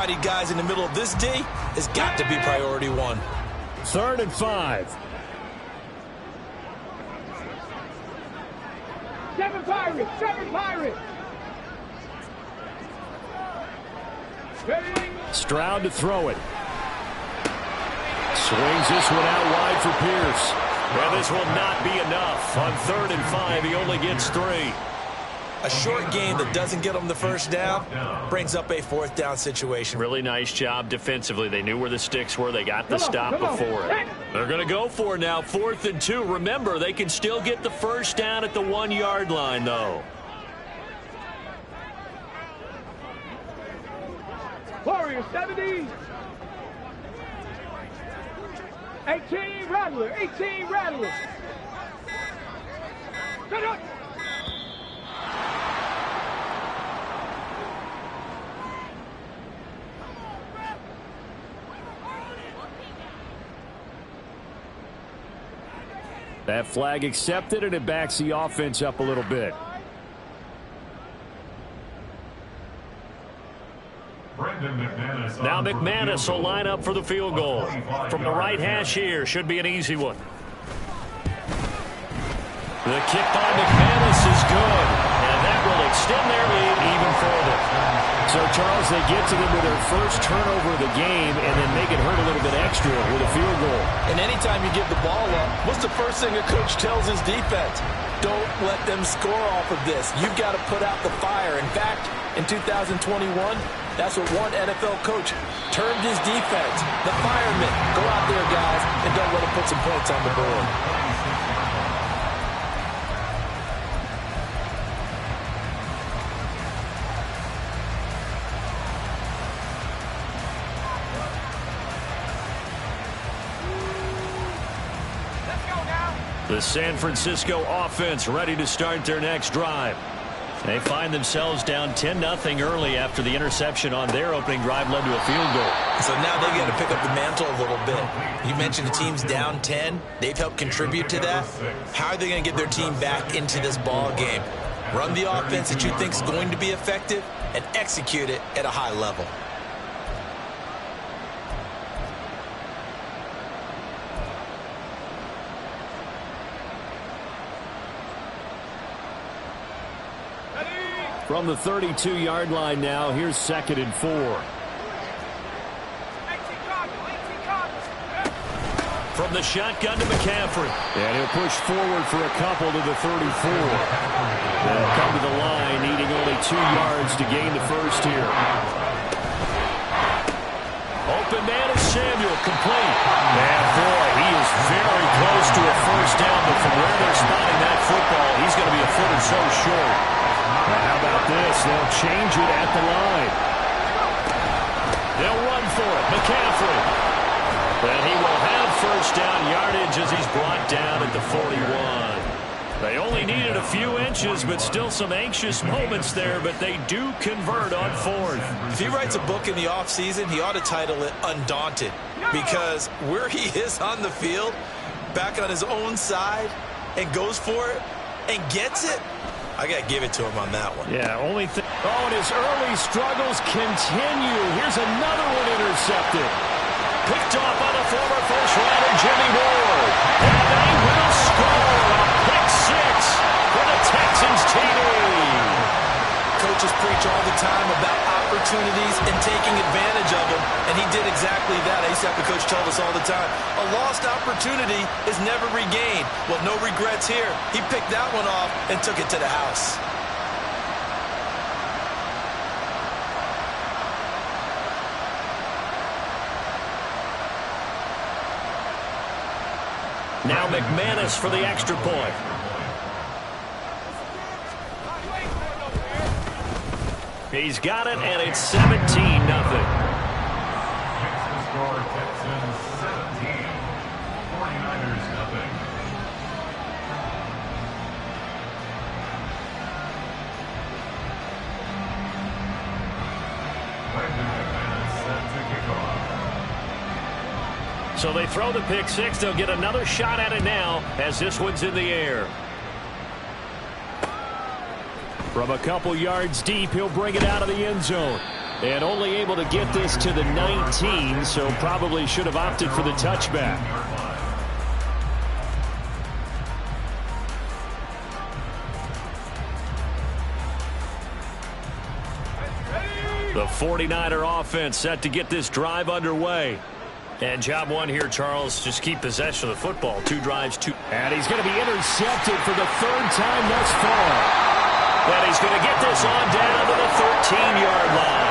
finding guys in the middle of this D has got to be priority one. 3rd and 5. Seven Pirates! Stroud to throw it. Swings this one out wide for Pierce. Well, this will not be enough. On 3rd and 5, he only gets 3. A short game that doesn't get them the first down brings up a 4th down situation. Really nice job defensively. They knew where the sticks were. They got the stop before it. They're going to go for it now, 4th and 2. Remember, they can still get the first down at the 1-yard line, though. Warriors 70. 18 Rattler. Cut up. That flag accepted, and it backs the offense up a little bit. Now McManus will line up for the field goal. From the right hash here, should be an easy one. The kick by McManus is good, and that will extend their lead even further. So, Charles, they get to them with their first turnover of the game and then make it hurt a little bit extra with a field goal. And anytime you give the ball up, what's the first thing a coach tells his defense? Don't let them score off of this. You've got to put out the fire. In fact, in 2021, that's what one NFL coach termed his defense. The firemen. Go out there, guys, and don't let them put some points on the board. The San Francisco offense ready to start their next drive. They find themselves down 10-0 early after the interception on their opening drive led to a field goal. So now they've got to pick up the mantle a little bit. You mentioned the team's down 10. They've helped contribute to that. How are they going to get their team back into this ball game? Run the offense that you think is going to be effective and execute it at a high level. From the 32-yard line now, here's 2nd and 4. From the shotgun to McCaffrey. And he'll push forward for a couple to the 34. They'll come to the line, needing only 2 yards to gain the first here. Open man is Samuel, complete. And boy, he is very close to a first down, but from where they're spotting that football, he's going to be a foot or so short. Now, how about this? They'll change it at the line. They'll run for it. McCaffrey. And he will have first down yardage as he's brought down at the 41. They only needed a few inches, but still some anxious moments there, but they do convert on 4th. If he writes a book in the offseason, he ought to title it Undaunted, because where he is on the field, back on his own side, and goes for it, and gets it, I got to give it to him on that one. Yeah, only thing. Oh, and his early struggles continue. Here's another one intercepted. Picked off by the former first-rounder Jimmy Ward. And they will score. Pick 6 for the Texans TD. Coaches preach all the time about opportunities and taking advantage of them, and he did exactly that. I used to have the coach tell us all the time, a lost opportunity is never regained. Well, no regrets here. He picked that one off and took it to the house. Now McManus for the extra point. He's got it, and it's 17-0. Score Texans 17, 49ers nothing. So they throw the pick 6. They'll get another shot at it now as this one's in the air. From a couple yards deep, he'll bring it out of the end zone. And only able to get this to the 19, so probably should have opted for the touchback. The 49er offense set to get this drive underway. And job one here, Charles, just keep possession of the football. 2 drives, 2. And he's going to be intercepted for the 3rd time thus far. And he's going to get this on down to the 13-yard line.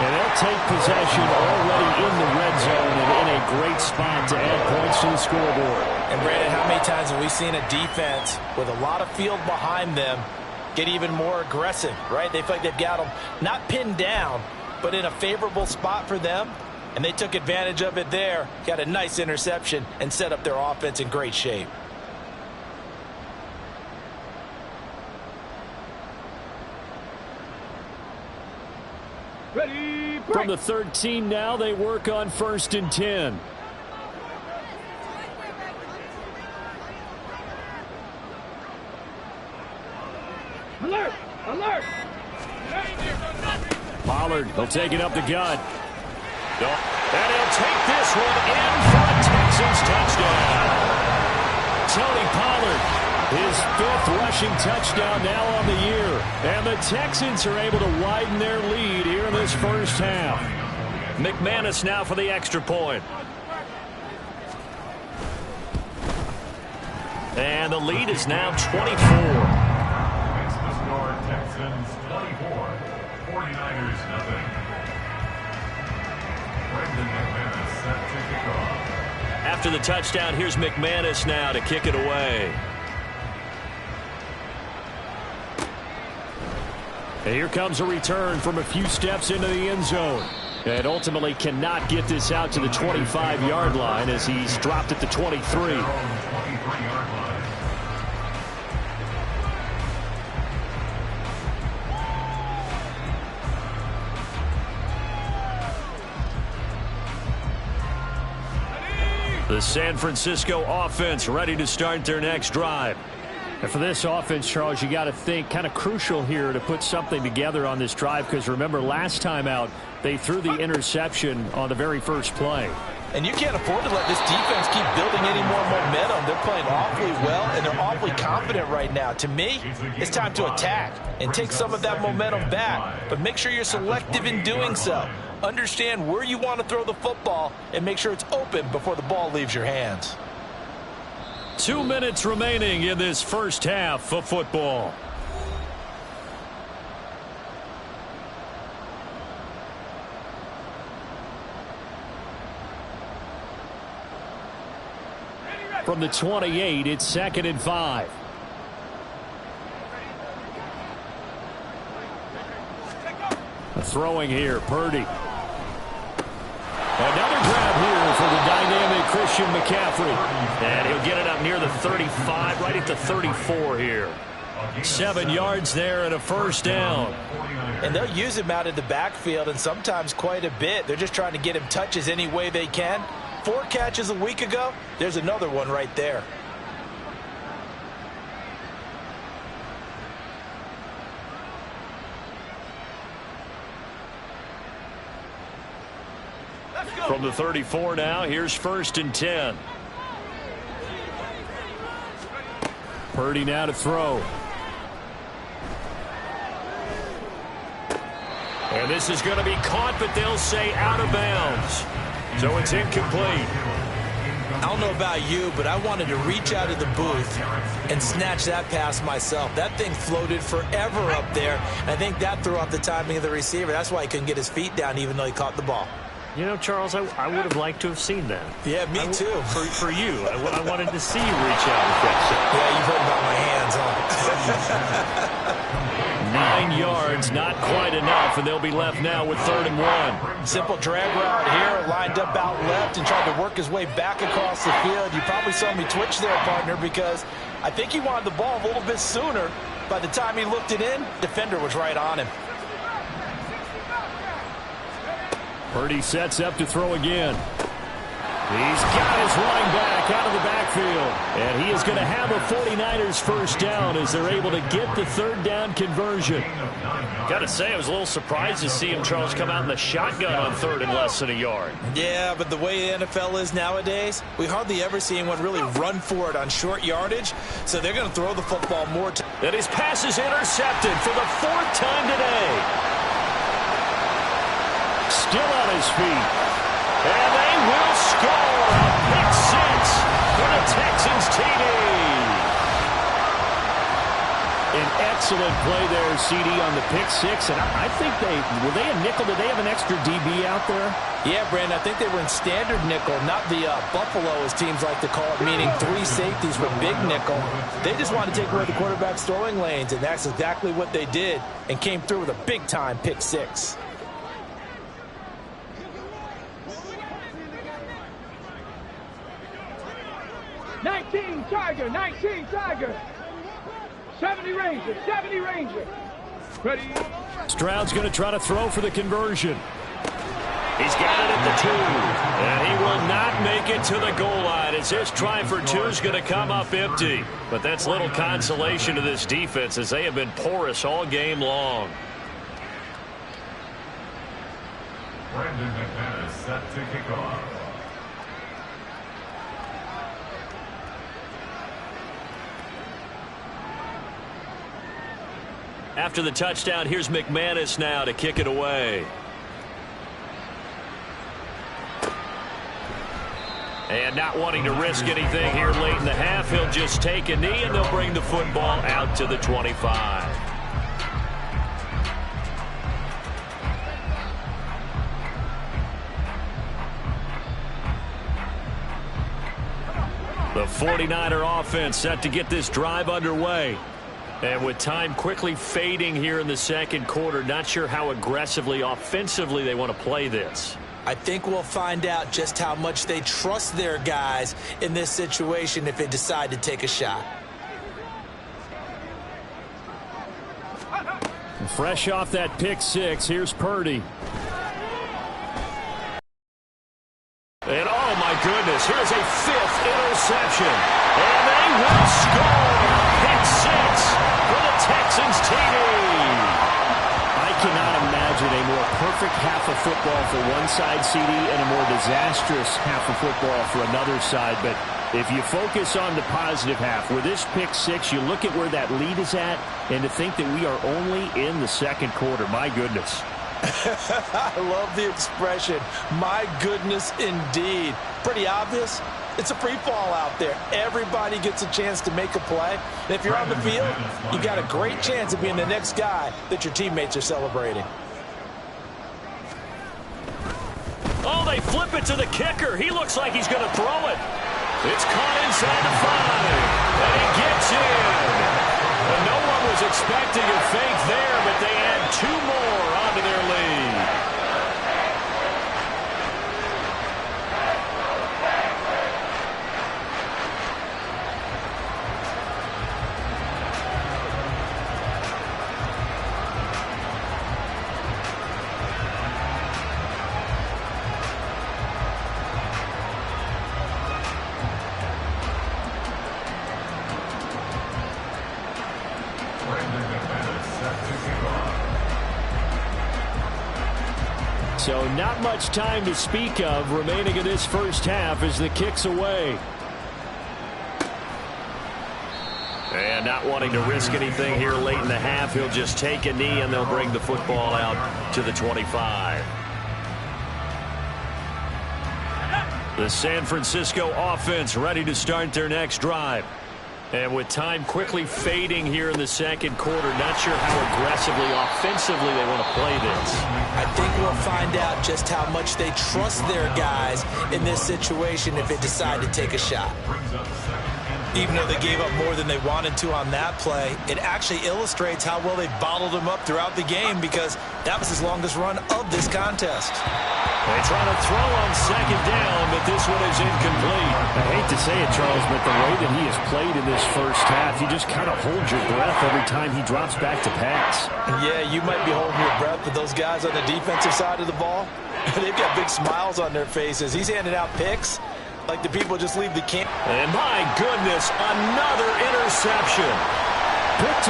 And they'll take possession already in the red zone and in a great spot to add points to the scoreboard. And Brandon, how many times have we seen a defense with a lot of field behind them get even more aggressive, right? They feel like they've got them not pinned down, but in a favorable spot for them. And they took advantage of it there, got a nice interception, and set up their offense in great shape. Ready, break. From the 13 now, they work on 1st and 10. Alert! Alert! Pollard, he'll take it up the gut. And he'll take this one in for a Texans touchdown. Tony Pollard, his 5th rushing touchdown now on the year. And the Texans are able to widen their lead here in this first half. McManus now for the extra point. And the lead is now 24. Makes the score Texans 24, 49ers nothing. Brendan McManus set to kick off. After the touchdown, here's McManus now to kick it away. And here comes a return from a few steps into the end zone. And ultimately cannot get this out to the 25-yard line as he's dropped at the 23. 23-yard line. The San Francisco offense ready to start their next drive. And for this offense, Charles, you got to think kind of crucial here to put something together on this drive, because remember last time out they threw the interception on the very first play. And you can't afford to let this defense keep building any more momentum. They're playing awfully well, and they're awfully confident right now. To me, it's time to attack and take some of that momentum back. But make sure you're selective in doing so. Understand where you want to throw the football and make sure it's open before the ball leaves your hands. 2 minutes remaining in this first half of football. From the 28, it's 2nd and 5. Throwing here, Purdy. Another grab here for the dynamic Christian McCaffrey. And he'll get it up near the 35, right at the 34 here. 7 yards there and a first down. And they'll use him out in the backfield, and sometimes quite a bit. They're just trying to get him touches any way they can. 4 catches a week ago. There's another one right there. From the 34 now, here's 1st and 10. Purdy now to throw. And this is going to be caught, but they'll say out of bounds. So it's incomplete. I don't know about you, but I wanted to reach out of the booth and snatch that pass myself. That thing floated forever up there. I think that threw off the timing of the receiver. That's why he couldn't get his feet down even though he caught the ball. You know, Charles, I would have liked to have seen that. Yeah, me too. For you. I wanted to see you reach out and catch it. Yeah, you've heard about my hands, huh? 9 yards, not quite enough, and they'll be left now with 3rd and 1. Simple drag route here, lined up out left and tried to work his way back across the field. You probably saw me twitch there, partner, because I think he wanted the ball a little bit sooner. By the time he looked it in, defender was right on him. Purdy sets up to throw again. He's got his running back out of the backfield. And he is going to have a 49ers first down as they're able to get the third down conversion. Got to say, I was a little surprised to see him, Charles, come out in the shotgun on third and less than a yard. Yeah, but the way the NFL is nowadays, we hardly ever see anyone really run for it on short yardage, so they're going to throw the football more. And his pass is intercepted for the fourth time today. Still on his feet. And they will score a pick six for the Texans TD. An excellent play there, CD, on the pick six. And I think were they a nickel? Did they have an extra DB out there? Yeah, Brandon, I think they were in standard nickel, not the Buffalo, as teams like to call it, meaning three safeties with big nickel. They just wanted to take away the quarterback's throwing lanes, and that's exactly what they did, and came through with a big-time pick six. Tiger, 19 Tiger. 70 Ranger, 70 Ranger. Ready? Stroud's going to try to throw for the conversion. He's got it at the 2. And he will not make it to the goal line as his try for 2 is going to come up empty. But that's little consolation to this defense as they have been porous all game long. Brandon McManus set to kick off. After the touchdown, here's McManus now to kick it away. And not wanting to risk anything here late in the half, he'll just take a knee and they'll bring the football out to the 25. The 49er offense set to get this drive underway. And with time quickly fading here in the second quarter, not sure how aggressively, offensively they want to play this. I think we'll find out just how much they trust their guys in this situation if they decide to take a shot. Fresh off that pick six, here's Purdy. And oh my goodness, here's a fifth interception. And they will score pick six for the Texans TD. I cannot imagine a more perfect half of football for one side, CD, and a more disastrous half of football for another side. But if you focus on the positive half, with this pick six, you look at where that lead is at, and to think that we are only in the second quarter, my goodness. I love the expression, my goodness indeed. Pretty obvious. It's a free fall out there. Everybody gets a chance to make a play. And if you're on the field, you got a great chance of being the next guy that your teammates are celebrating. Oh, they flip it to the kicker. He looks like he's going to throw it. It's caught inside the 5. And he gets in. And no one was expecting a fake there, but they add 2 more onto their lead. So not much time to speak of remaining in this first half as the kick's away. And not wanting to risk anything here late in the half, he'll just take a knee and they'll bring the football out to the 25. The San Francisco offense ready to start their next drive. And with time quickly fading here in the second quarter, not sure how aggressively, offensively they want to play this. I think we'll find out just how much they trust their guys in this situation if they decide to take a shot. Even though they gave up more than they wanted to on that play, it actually illustrates how well they bottled them up throughout the game because that was his longest run of this contest. They try to throw on second down, but this one is incomplete. I hate to say it, Charles, but the way that he has played in this first half, you just kind of hold your breath every time he drops back to pass. Yeah, you might be holding your breath, but those guys on the defensive side of the ball, they've got big smiles on their faces. He's handing out picks, Like the people just leave the camp. And my goodness, another interception. Picked off.